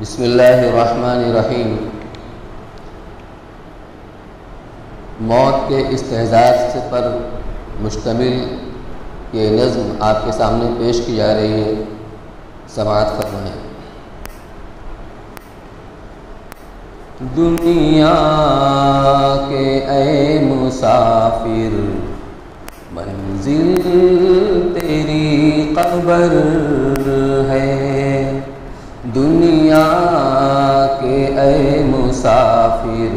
बिस्मिल्लाहिर्रहमानिर्रहीम। मौत के इस्तेज़ाज़ पर मुश्तमिल ये नज़्म आपके सामने पेश की जा रही है। समाअत फरमाएं। दुनिया के ऐ मुसाफिर, मंजिल तेरी कब्र है। दुनिया के ऐ मुसाफिर,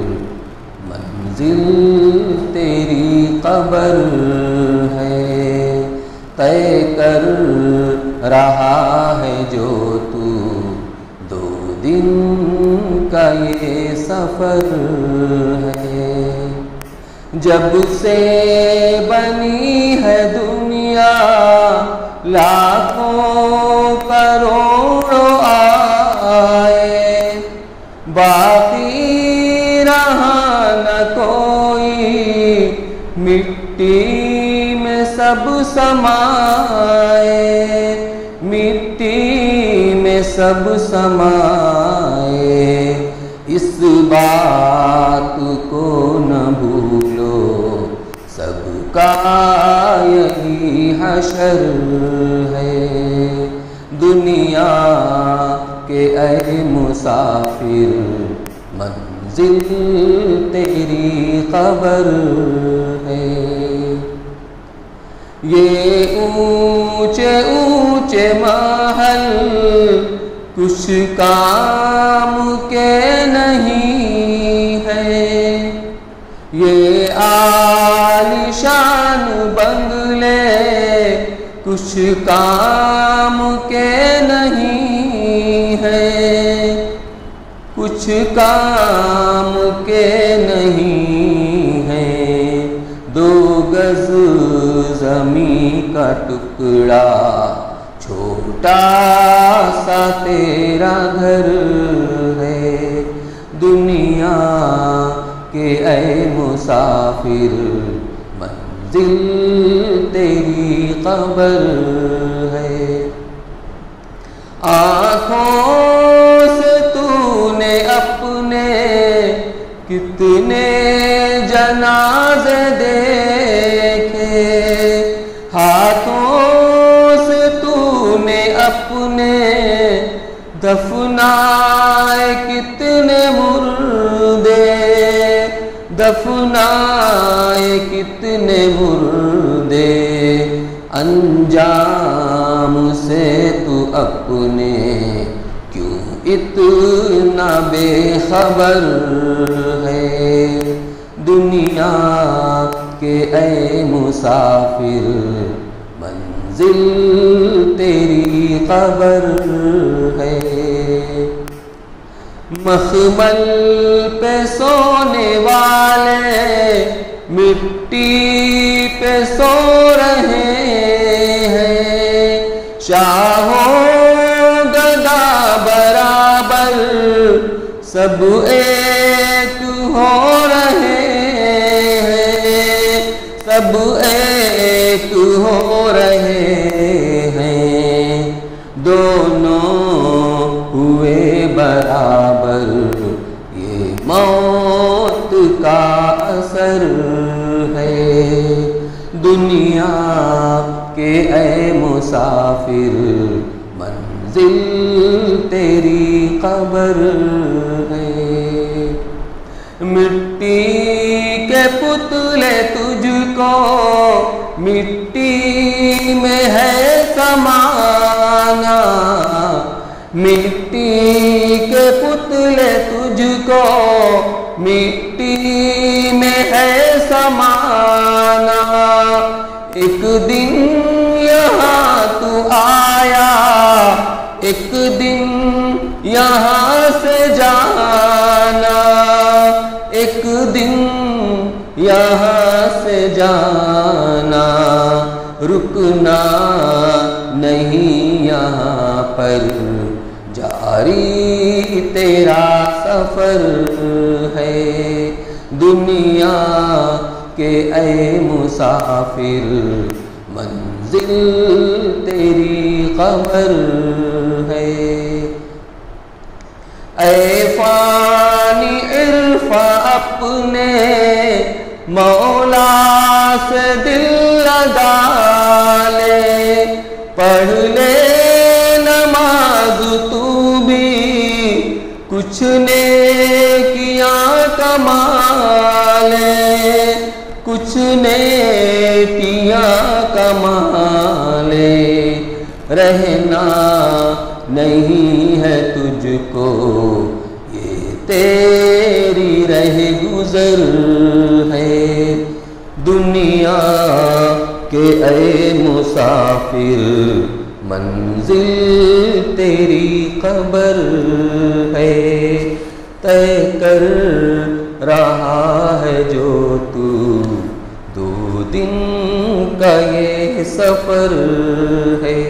मंजिल तेरी कब्र है। तय कर रहा है जो तू दो दिन का ये सफ़र है। जब से बनी है दुनिया, लाखों करोड़ों आए, बाकी रहा न कोई, मिट्टी में सब समाए, मिट्टी में सब समाए। इस बात को न भूलो, सबका यही हशर है। दुनिया के ऐ मुसाफिर, मंजिल तेरी कब्र है। ये ऊंचे ऊंचे महल कुछ काम के नहीं है। ये आलीशान बंगले कुछ काम के नहीं है, कुछ काम के नहीं है। 2 गज ज़मीं का टुकड़ा, छोटा सा तेरा घर है। दुनिया के ऐ मुसाफिर, मंजिल तेरी कब्र है। आँखों से तूने अपने कितने जनाज़े देखे, हाथों से तूने अपने दफनाए कितने मुर्दे, दफनाए कितने मुर्दे। अंजाम से तू अपने क्यों इतना बेखबर है। दुनिया के ऐ मुसाफिर, मंजिल तेरी कब्र है। मखमल पे सोने वाले मिट्टी पे सो रहे हैं। शाहों गदा बराबर सब एक हो रहे हैं, सब एक हो रहे हैं। दोनों हुए बराबर, ये मौत का असर है। दुनिया के ऐ मुसाफिर, मंजिल तेरी कब्र है। मिट्टी के पुतले तुझको मिट्टी में है समाना, मिट्टी के पुतले तुझको मिट्टी में है समाना। एक दिन यहाँ तू आया, एक दिन यहाँ से जाना, एक दिन यहाँ से जाना। रुकना नहीं यहाँ पर, जारी तेरा सफर है। दुनिया के ऐ मुसाफिर, मंजिल तेरी कब्र है। ऐ फानी इरफा अपने मौला से दिल लगा ले, पढ़ ले नमाज तू भी, कुछ ने किया कमा ले, कुछ ने किया कमा ले। रहना नहीं है तुझको ये तेरी रह गुजर है, दुनिया के ऐ मुसाफिर मंजिल तेरी कब्र है। तय कर रहा है जो तू 2 दिन का ये सफ़र है।